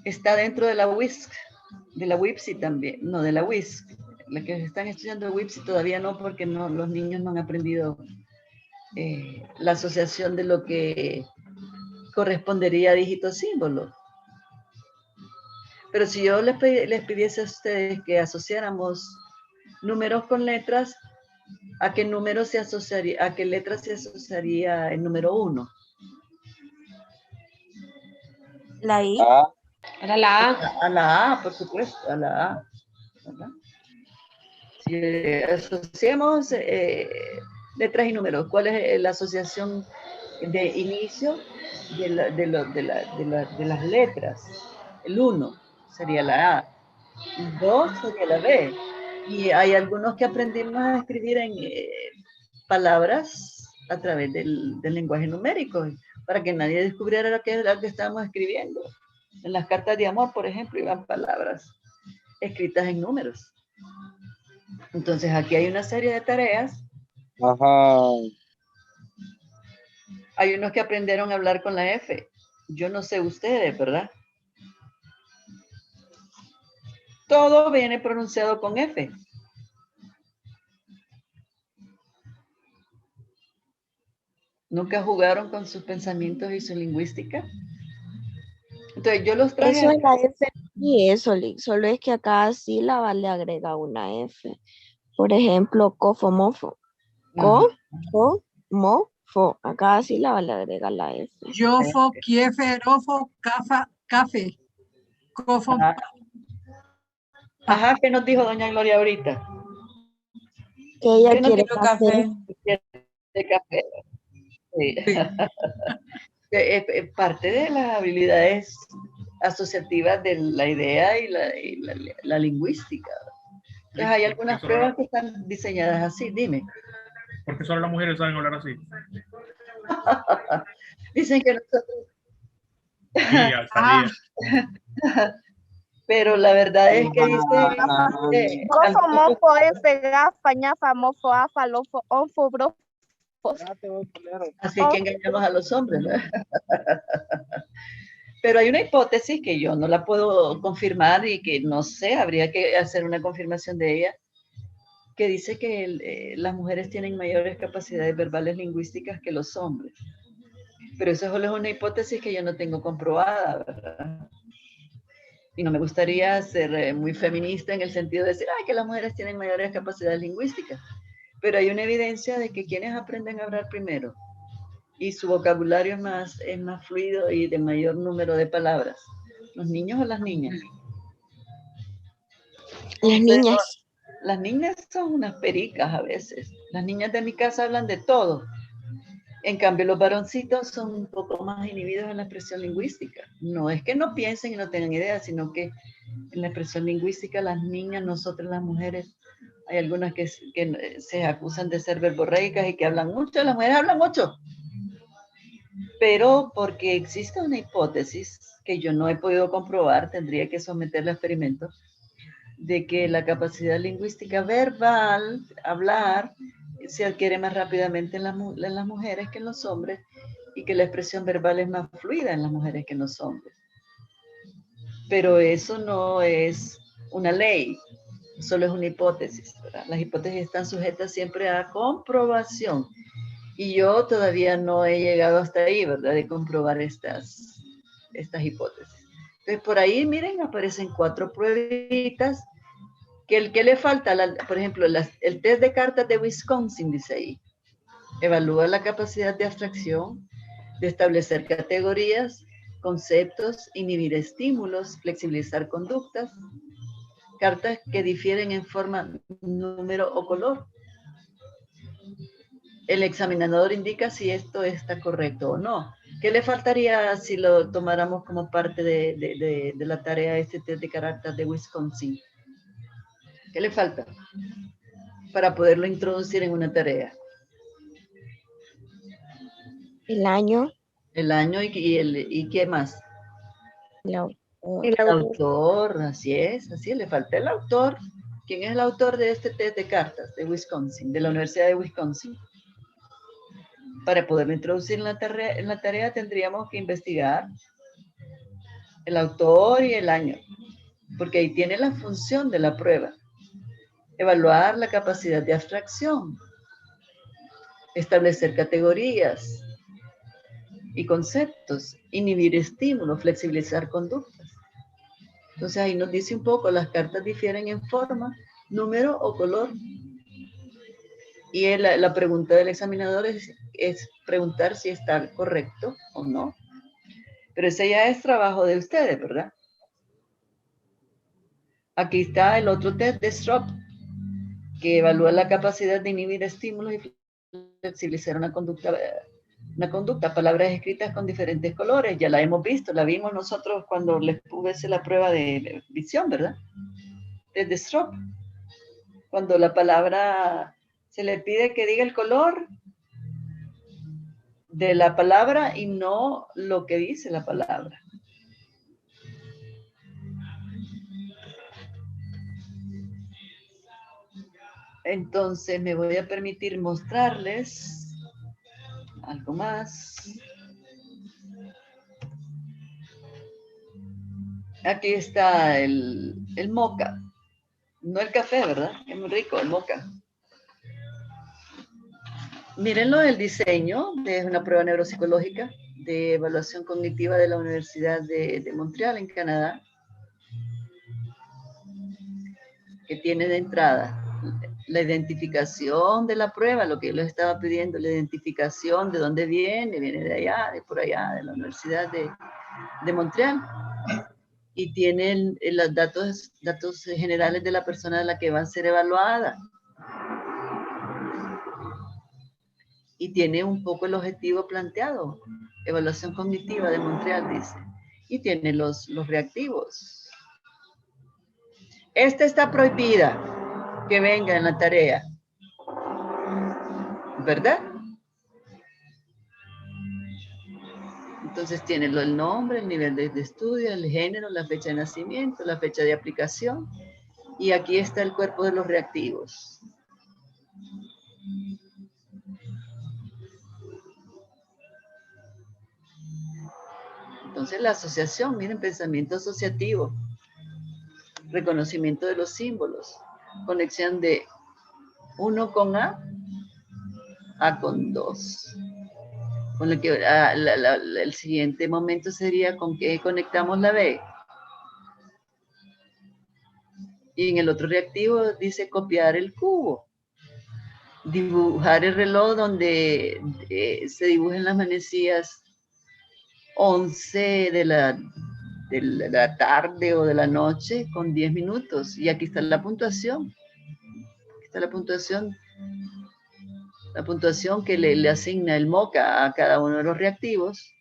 está dentro de la WISC, de la WIPSI también, no, de la WISC. Las que están estudiando WIPSI todavía no, porque no, los niños no han aprendido la asociación de lo que correspondería a dígito símbolo. Pero si yo les pidiese a ustedes que asociáramos números con letras, ¿a qué número se asociaría, a qué letra se asociaría el número 1? La I. Era la A. A la A, por supuesto, a la A, ¿verdad? Si asociamos letras y números, ¿cuál es la asociación de inicio de las letras? El 1 sería la A, el 2 sería la B. Y hay algunos que aprendimos a escribir en palabras a través del lenguaje numérico, para que nadie descubriera lo que estábamos escribiendo. En las cartas de amor, por ejemplo, iban palabras escritas en números. Entonces aquí hay una serie de tareas. Ajá. Hay unos que aprendieron a hablar con la F. Yo no sé ustedes, ¿verdad? Todo viene pronunciado con F. ¿Nunca jugaron con sus pensamientos y su lingüística? Entonces yo los traje. Eso es la F y eso, solo es que a cada sílaba le agrega una F. Por ejemplo, cofomofo. Co, fo, mo, fo. A cada sílaba le agrega la F. Yofo, kiefe, erofo, cafa, café. Cofo. Ajá, ¿qué nos dijo doña Gloria ahorita? Que ella ¿Qué no quiere quiero café. De café. Sí. Parte de las habilidades asociativas de la idea y la lingüística. Entonces hay algunas pruebas que están diseñadas así, dime. ¿Por qué solo las mujeres saben hablar así? Dicen que nosotros... Sí, sabía. Pero la verdad es que dice... Cofo, mofo, F, gafa, ñafa, mofo, afa, lofo, onfo, brofo. Así que engañamos a los hombres, ¿no? Pero hay una hipótesis que yo no la puedo confirmar y que no sé, habría que hacer una confirmación de ella, que dice que las mujeres tienen mayores capacidades verbales lingüísticas que los hombres. Pero eso solo es una hipótesis que yo no tengo comprobada, ¿verdad? Y no me gustaría ser muy feminista en el sentido de decir, ay, que las mujeres tienen mayores capacidades lingüísticas. Pero hay una evidencia de que quienes aprenden a hablar primero y su vocabulario es más fluido y de mayor número de palabras, ¿los niños o las niñas? Las niñas. Las niñas son unas pericas a veces. Las niñas de mi casa hablan de todo. En cambio, los varoncitos son un poco más inhibidos en la expresión lingüística. No es que no piensen y no tengan idea, sino que en la expresión lingüística las niñas, nosotras las mujeres, hay algunas que se acusan de ser verborreicas y que hablan mucho. Las mujeres hablan mucho. Pero porque existe una hipótesis que yo no he podido comprobar, tendría que someterla a experimentos, de que la capacidad lingüística verbal, hablar, se adquiere más rápidamente en las mujeres que en los hombres y que la expresión verbal es más fluida en las mujeres que en los hombres. Pero eso no es una ley, solo es una hipótesis, ¿verdad? Las hipótesis están sujetas siempre a comprobación y yo todavía no he llegado hasta ahí, ¿verdad? De comprobar estas hipótesis. Entonces, por ahí, miren, aparecen 4 pruebitas. ¿Qué le falta? Por ejemplo, el test de cartas de Wisconsin, dice ahí. Evalúa la capacidad de abstracción, de establecer categorías, conceptos, inhibir estímulos, flexibilizar conductas. Cartas que difieren en forma, número o color. El examinador indica si esto está correcto o no. ¿Qué le faltaría si lo tomáramos como parte de la tarea este test de cartas de Wisconsin? ¿Qué le falta para poderlo introducir en una tarea? El año. El año y ¿qué más? El autor, así es, le falta el autor. ¿Quién es el autor de este test de cartas de Wisconsin, de la Universidad de Wisconsin? Para poderlo introducir en la tarea tendríamos que investigar el autor y el año, porque ahí tiene la función de la prueba. Evaluar la capacidad de abstracción, establecer categorías y conceptos, inhibir estímulos, flexibilizar conductas. Entonces ahí nos dice un poco, las cartas difieren en forma, número o color. Y la pregunta del examinador es preguntar si está correcto o no. Pero ese ya es trabajo de ustedes, ¿verdad? Aquí está el otro test de Strop. que evalúa la capacidad de inhibir estímulos y flexibilizar una conducta, palabras escritas con diferentes colores. Ya la hemos visto, la vimos nosotros cuando les puse la prueba de visión, ¿verdad? Desde Stroop. Cuando la palabra se le pide que diga el color de la palabra y no lo que dice la palabra. Entonces me voy a permitir mostrarles algo más. Aquí está el moca. No el café, ¿verdad? Es muy rico el moca. Mírenlo, el diseño de una prueba neuropsicológica de evaluación cognitiva de la Universidad de Montreal, en Canadá, que tiene de entrada la identificación de la prueba, lo que yo les estaba pidiendo, la identificación de dónde viene de allá, de por allá, de la Universidad de Montreal. Y tienen los datos generales de la persona de la que va a ser evaluada. Y tiene un poco el objetivo planteado, evaluación cognitiva de Montreal, dice. Y tiene los reactivos. Esta está prohibida, que venga en la tarea. ¿Verdad? Entonces tiene el nombre, el nivel de estudio, el género, la fecha de nacimiento, la fecha de aplicación. Y aquí está el cuerpo de los reactivos. Entonces la asociación, miren, pensamiento asociativo, reconocimiento de los símbolos, conexión de 1 con A con 2. Con lo que el siguiente momento sería con qué conectamos la B. Y en el otro reactivo dice copiar el cubo. Dibujar el reloj donde se dibujan las manecillas 11 de la tarde o de la noche con 10 minutos. Y aquí está la puntuación. Aquí está la puntuación que le asigna el MOCA a cada uno de los reactivos.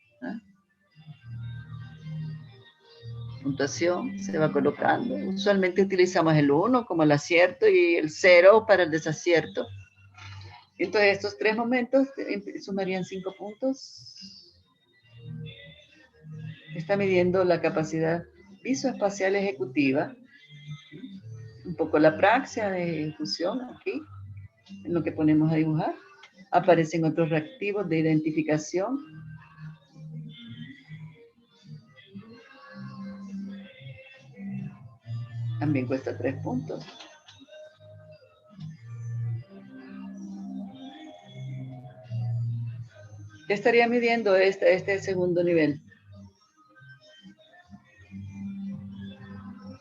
Puntuación se va colocando. Usualmente utilizamos el 1 como el acierto y el 0 para el desacierto. Entonces estos 3 momentos sumarían 5 puntos. Está midiendo la capacidad visoespacial ejecutiva. Un poco la praxia de ejecución aquí, en lo que ponemos a dibujar. Aparecen otros reactivos de identificación. También cuesta 3 puntos. ¿Qué estaría midiendo este segundo nivel?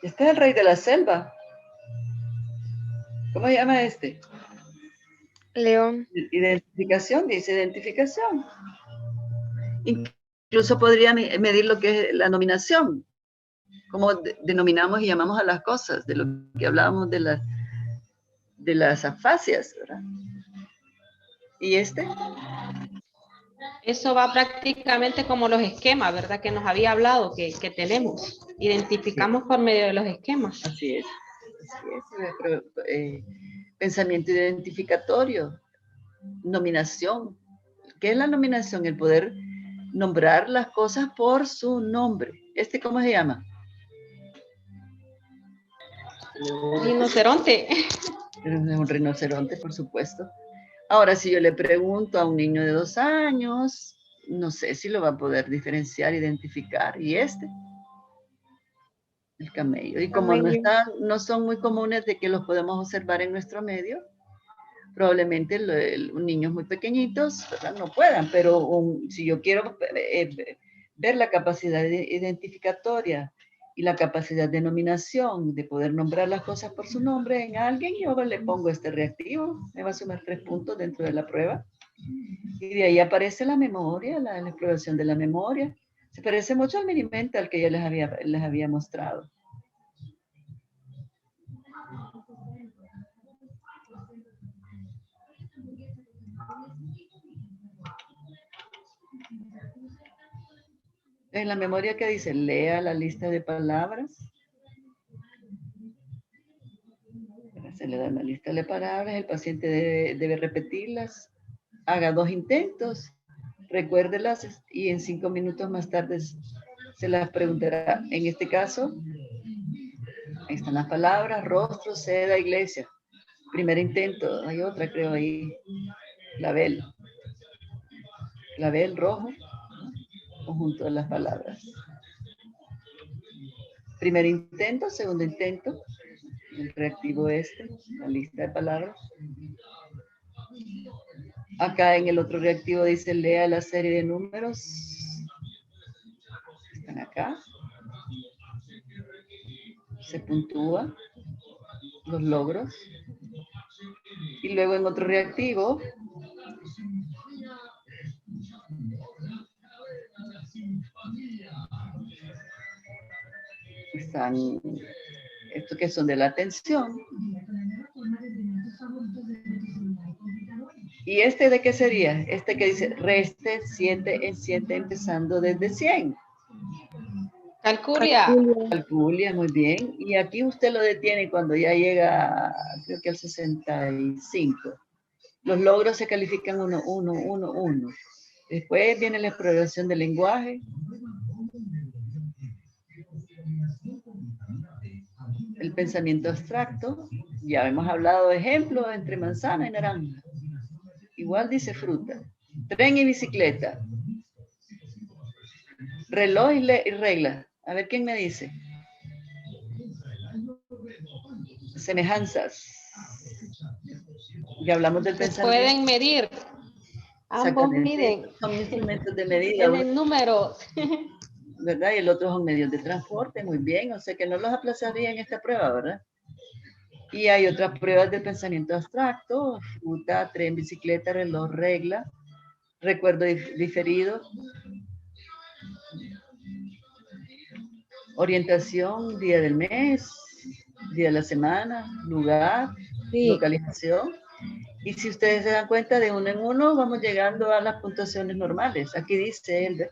Este es el rey de la selva. ¿Cómo se llama este? León. Identificación, dice identificación. Incluso podría medir lo que es la nominación. Cómo denominamos y llamamos a las cosas, de lo que hablábamos de las afasias, ¿verdad? ¿Y este? Eso va prácticamente como los esquemas, ¿verdad? Que nos había hablado, que tenemos. Identificamos por medio de los esquemas. Así es. Pero, pensamiento identificatorio, nominación. ¿Qué es la nominación? El poder nombrar las cosas por su nombre. ¿Cómo se llama? Rinoceronte. Es un rinoceronte, por supuesto. Ahora, si yo le pregunto a un niño de 2 años, no sé si lo va a poder diferenciar, identificar. ¿Y este? El camello. Y como no son muy comunes de que los podemos observar en nuestro medio, probablemente niños muy pequeñitos, ¿verdad?, no puedan, pero si yo quiero ver la capacidad identificatoria y la capacidad de nominación, de poder nombrar las cosas por su nombre en alguien, yo le pongo este reactivo, me va a sumar 3 puntos dentro de la prueba. Y de ahí aparece la memoria, la exploración de la memoria. Se parece mucho al mini-mental que yo les había mostrado. En la memoria que dice, lea la lista de palabras. Se le da la lista de palabras, el paciente debe repetirlas, haga 2 intentos, recuérdelas y en 5 minutos más tarde se las preguntará. En este caso, ahí están las palabras, rostro, seda, iglesia. Primer intento, hay otra creo ahí, clavel. Clavel rojo, conjunto de las palabras. Primer intento, segundo intento, el reactivo la lista de palabras. Acá en el otro reactivo dice, lea la serie de números. Están acá. Se puntúa los logros. Y luego en otro reactivo, están estos que son de la atención. ¿Y este de qué sería? Este que dice, reste 7 en 7 empezando desde 100. Calculia. Calculia, muy bien. Y aquí usted lo detiene cuando ya llega, creo que al 65. Los logros se califican 1, 1, 1, 1. Después viene la exploración del lenguaje. El pensamiento abstracto. Ya hemos hablado de ejemplos entre manzana y naranja. Igual dice fruta. Tren y bicicleta. Reloj y regla. A ver quién me dice. Semejanzas. Ya hablamos del pensamiento. Pueden medir. Ambos miden. Son instrumentos de medida. Tienen números. ¿Verdad? Y el otro son medios de transporte. Muy bien. O sea que no los aplazaría en esta prueba, ¿verdad? Y hay otras pruebas de pensamiento abstracto. Fruta, tren, bicicleta, reloj, regla. Recuerdo diferido. Orientación, día del mes, día de la semana, lugar, localización. Y si ustedes se dan cuenta, de uno en uno vamos llegando a las puntuaciones normales. Aquí dice él.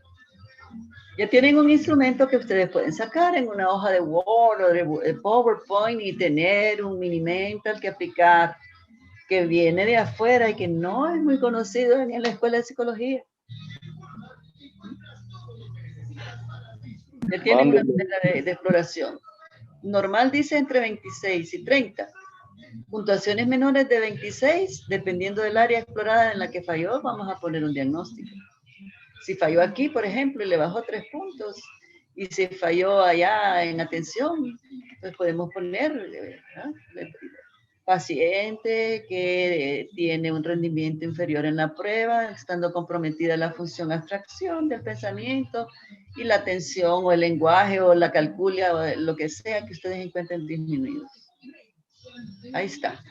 Ya tienen un instrumento que ustedes pueden sacar en una hoja de Word o de PowerPoint y tener un mini mental que aplicar, que viene de afuera y que no es muy conocido en la escuela de psicología. Ya tienen una manera de exploración. Normal dice entre 26 y 30. Puntuaciones menores de 26, dependiendo del área explorada en la que falló, vamos a poner un diagnóstico. Si falló aquí, por ejemplo, y le bajó 3 puntos, y si falló allá en atención, pues podemos poner paciente que tiene un rendimiento inferior en la prueba, estando comprometida la función abstracción del pensamiento y la atención o el lenguaje o la calculia o lo que sea que ustedes encuentren disminuidos. Ahí está.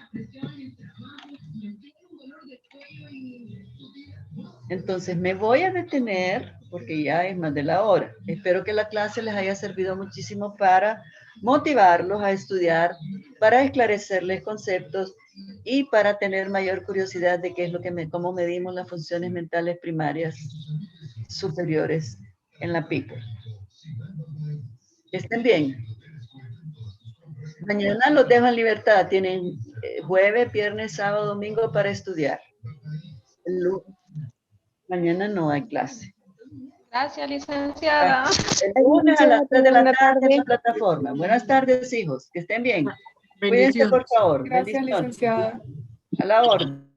Entonces me voy a detener porque ya es más de la hora. Espero que la clase les haya servido muchísimo para motivarlos a estudiar, para esclarecerles conceptos y para tener mayor curiosidad de qué es lo que cómo medimos las funciones mentales primarias superiores en la PICO. Estén bien. Mañana los dejo en libertad. Tienen jueves, viernes, sábado, domingo para estudiar. Mañana no hay clase. Gracias, licenciada. El lunes a las 3 de la tarde en la plataforma. Buenas tardes, hijos. Que estén bien. Cuídense, por favor. Gracias, Bendiciones. licenciada. A la orden.